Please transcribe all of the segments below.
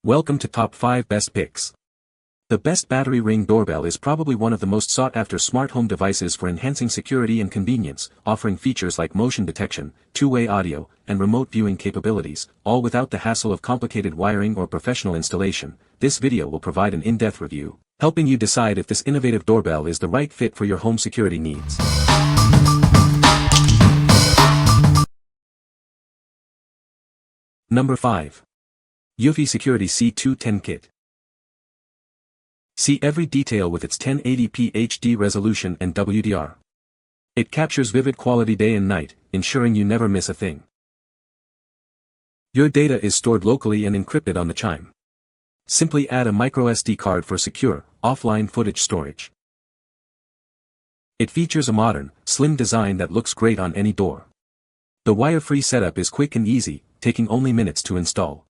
Welcome to Top 5 Best Picks. The best battery ring doorbell is probably one of the most sought-after smart home devices for enhancing security and convenience, offering features like motion detection, two-way audio, and remote viewing capabilities, all without the hassle of complicated wiring or professional installation. This video will provide an in-depth review, helping you decide if this innovative doorbell is the right fit for your home security needs. Number 5. EUFY Security C210 Kit. See every detail with its 1080p HD resolution and WDR. It captures vivid quality day and night, ensuring you never miss a thing. Your data is stored locally and encrypted on the chime. Simply add a microSD card for secure, offline footage storage. It features a modern, slim design that looks great on any door. The wire-free setup is quick and easy, taking only minutes to install.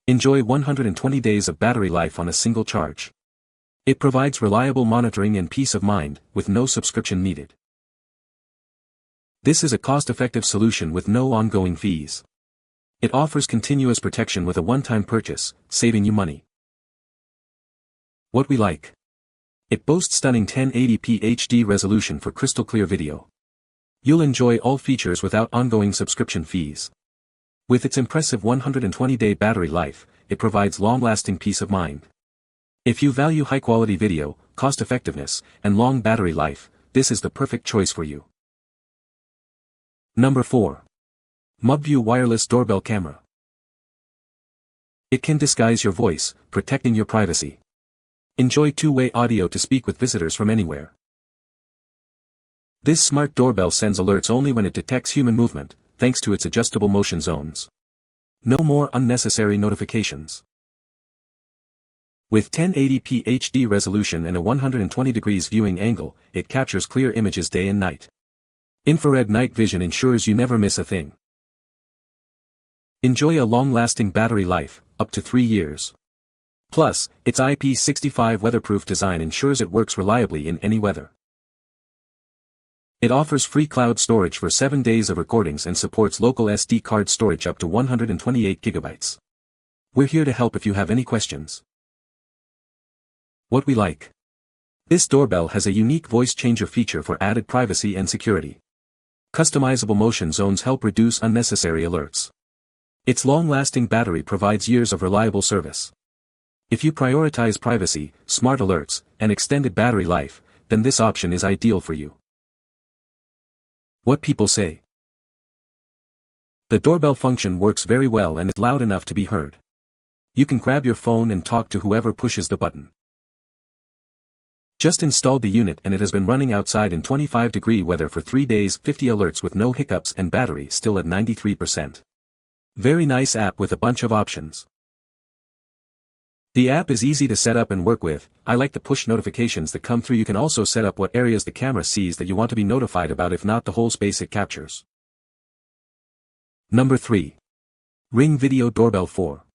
Enjoy 120 days of battery life on a single charge. It provides reliable monitoring and peace of mind, with no subscription needed. This is a cost-effective solution with no ongoing fees. It offers continuous protection with a one-time purchase, saving you money. What we like. It boasts stunning 1080p HD resolution for crystal clear video. You'll enjoy all features without ongoing subscription fees. With its impressive 120-day battery life, it provides long-lasting peace of mind. If you value high-quality video, cost-effectiveness, and long battery life, this is the perfect choice for you. Number 4. MUBVIEW Wireless Doorbell Camera. It can disguise your voice, protecting your privacy. Enjoy two-way audio to speak with visitors from anywhere. This smart doorbell sends alerts only when it detects human movement, thanks to its adjustable motion zones. No more unnecessary notifications. With 1080p HD resolution and a 120 degrees viewing angle, it captures clear images day and night. Infrared night vision ensures you never miss a thing. Enjoy a long-lasting battery life, up to 3 years. Plus, its IP65 weatherproof design ensures it works reliably in any weather. It offers free cloud storage for 7 days of recordings and supports local SD card storage up to 128 GB. We're here to help if you have any questions. What we like. This doorbell has a unique voice changer feature for added privacy and security. Customizable motion zones help reduce unnecessary alerts. Its long-lasting battery provides years of reliable service. If you prioritize privacy, smart alerts, and extended battery life, then this option is ideal for you. What people say. The doorbell function works very well and is loud enough to be heard. You can grab your phone and talk to whoever pushes the button. Just installed the unit and it has been running outside in 25-degree weather for 3 days, 50 alerts with no hiccups and battery still at 93%. Very nice app with a bunch of options. The app is easy to set up and work with. I like the push notifications that come through. You can also set up what areas the camera sees that you want to be notified about, if not the whole space it captures. Number 3. Ring Video Doorbell 4.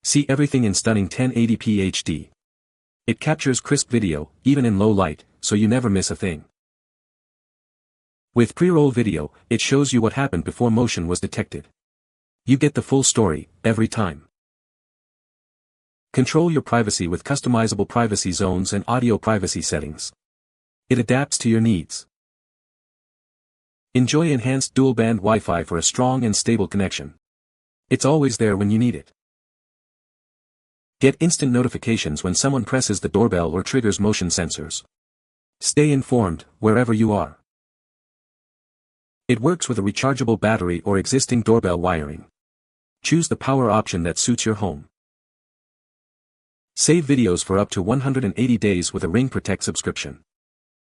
See everything in stunning 1080p HD. It captures crisp video, even in low light, so you never miss a thing. With pre-roll video, it shows you what happened before motion was detected. You get the full story, every time. Control your privacy with customizable privacy zones and audio privacy settings. It adapts to your needs. Enjoy enhanced dual-band Wi-Fi for a strong and stable connection. It's always there when you need it. Get instant notifications when someone presses the doorbell or triggers motion sensors. Stay informed, wherever you are. It works with a rechargeable battery or existing doorbell wiring. Choose the power option that suits your home. Save videos for up to 180 days with a Ring Protect subscription.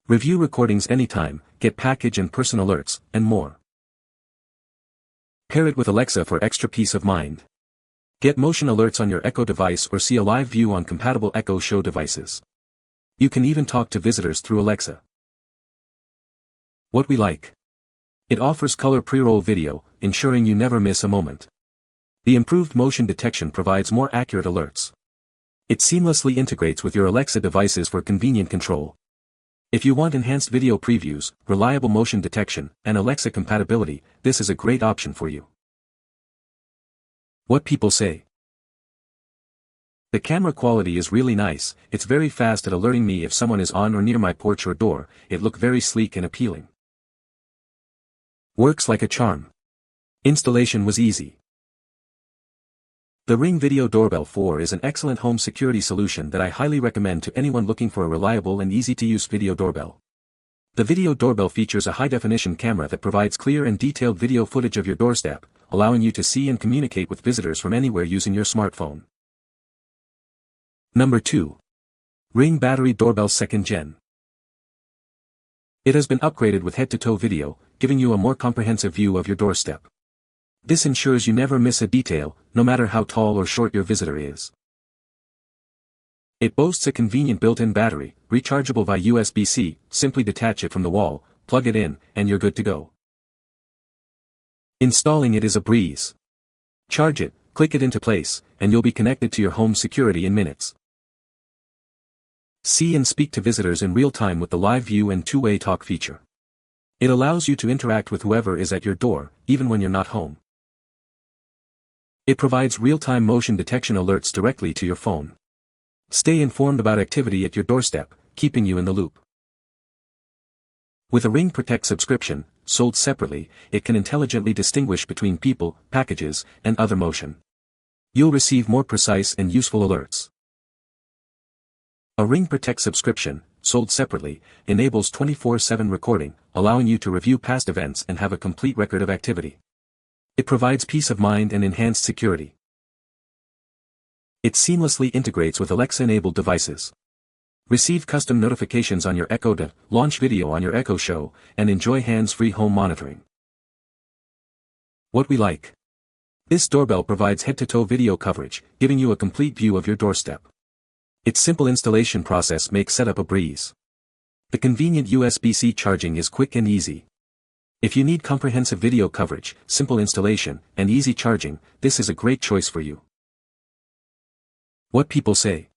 Review recordings anytime, get package and person alerts, and more. Pair it with Alexa for extra peace of mind. Get motion alerts on your Echo device or see a live view on compatible Echo Show devices. You can even talk to visitors through Alexa. What we like. It offers color pre-roll video, ensuring you never miss a moment. The improved motion detection provides more accurate alerts. It seamlessly integrates with your Alexa devices for convenient control. If you want enhanced video previews, reliable motion detection, and Alexa compatibility, this is a great option for you. What people say. The camera quality is really nice, it's very fast at alerting me if someone is on or near my porch or door, it look very sleek and appealing. Works like a charm. Installation was easy. The Ring Video Doorbell 4 is an excellent home security solution that I highly recommend to anyone looking for a reliable and easy-to-use video doorbell. The video doorbell features a high-definition camera that provides clear and detailed video footage of your doorstep, allowing you to see and communicate with visitors from anywhere using your smartphone. Number 2. Ring Battery Doorbell 2nd Gen. It has been upgraded with head-to-toe video, giving you a more comprehensive view of your doorstep. This ensures you never miss a detail, no matter how tall or short your visitor is. It boasts a convenient built-in battery, rechargeable via USB-C, simply detach it from the wall, plug it in, and you're good to go. Installing it is a breeze. Charge it, click it into place, and you'll be connected to your home security in minutes. See and speak to visitors in real time with the live view and two-way talk feature. It allows you to interact with whoever is at your door, even when you're not home. It provides real-time motion detection alerts directly to your phone. Stay informed about activity at your doorstep, keeping you in the loop. With a Ring Protect subscription, sold separately, it can intelligently distinguish between people, packages, and other motion. You'll receive more precise and useful alerts. A Ring Protect subscription, sold separately, enables 24/7 recording, allowing you to review past events and have a complete record of activity. It provides peace of mind and enhanced security. It seamlessly integrates with Alexa-enabled devices. Receive custom notifications on your Echo to launch video on your Echo Show, and enjoy hands-free home monitoring. What we like. This doorbell provides head-to-toe video coverage, giving you a complete view of your doorstep. Its simple installation process makes setup a breeze. The convenient USB-C charging is quick and easy. If you need comprehensive video coverage, simple installation, and easy charging, this is a great choice for you. What people say.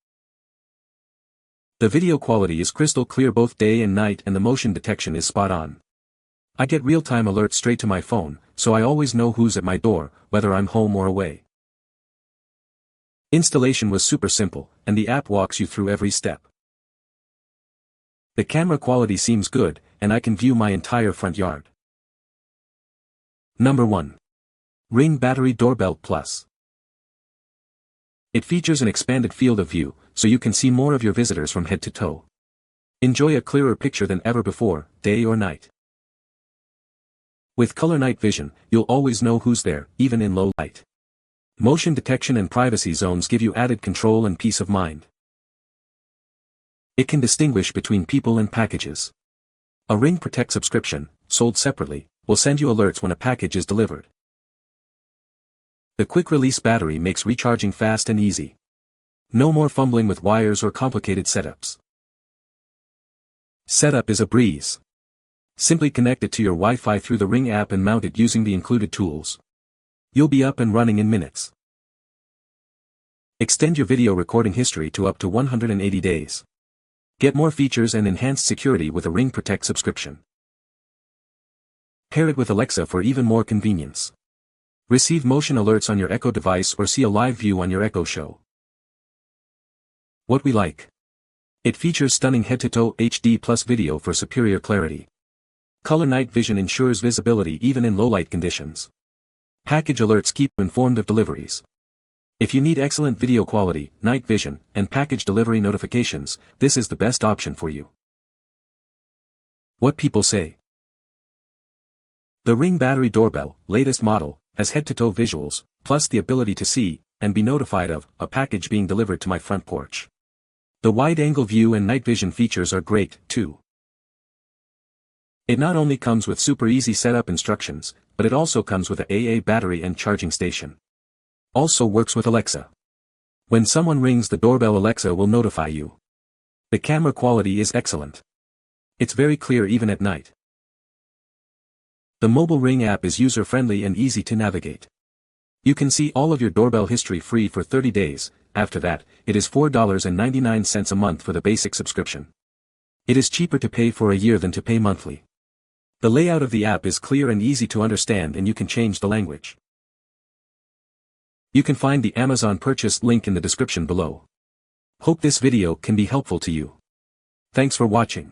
The video quality is crystal clear both day and night, and the motion detection is spot on. I get real-time alerts straight to my phone, so I always know who's at my door, whether I'm home or away. Installation was super simple, and the app walks you through every step. The camera quality seems good, and I can view my entire front yard. Number 1. Ring Battery Doorbell Plus. It features an expanded field of view, so you can see more of your visitors from head to toe. Enjoy a clearer picture than ever before, day or night. With color night vision, you'll always know who's there, even in low light. Motion detection and privacy zones give you added control and peace of mind. It can distinguish between people and packages. A Ring Protect subscription, sold separately, will send you alerts when a package is delivered. The quick-release battery makes recharging fast and easy. No more fumbling with wires or complicated setups. Setup is a breeze. Simply connect it to your Wi-Fi through the Ring app and mount it using the included tools. You'll be up and running in minutes. Extend your video recording history to up to 180 days. Get more features and enhanced security with a Ring Protect subscription. Pair it with Alexa for even more convenience. Receive motion alerts on your Echo device or see a live view on your Echo Show. What we like. It features stunning head-to-toe HD plus video for superior clarity. Color night vision ensures visibility even in low-light conditions. Package alerts keep you informed of deliveries. If you need excellent video quality, night vision, and package delivery notifications, this is the best option for you. What people say. The Ring Battery Doorbell, latest model, has head-to-toe visuals, plus the ability to see, and be notified of, a package being delivered to my front porch. The wide-angle view and night vision features are great, too. It not only comes with super easy setup instructions, but it also comes with a AA battery and charging station. Also works with Alexa. When someone rings the doorbell, Alexa will notify you. The camera quality is excellent. It's very clear even at night. The mobile Ring app is user-friendly and easy to navigate. You can see all of your doorbell history free for 30 days, after that, it is $4.99 a month for the basic subscription. It is cheaper to pay for a year than to pay monthly. The layout of the app is clear and easy to understand, and you can change the language. You can find the Amazon purchase link in the description below. Hope this video can be helpful to you. Thanks for watching.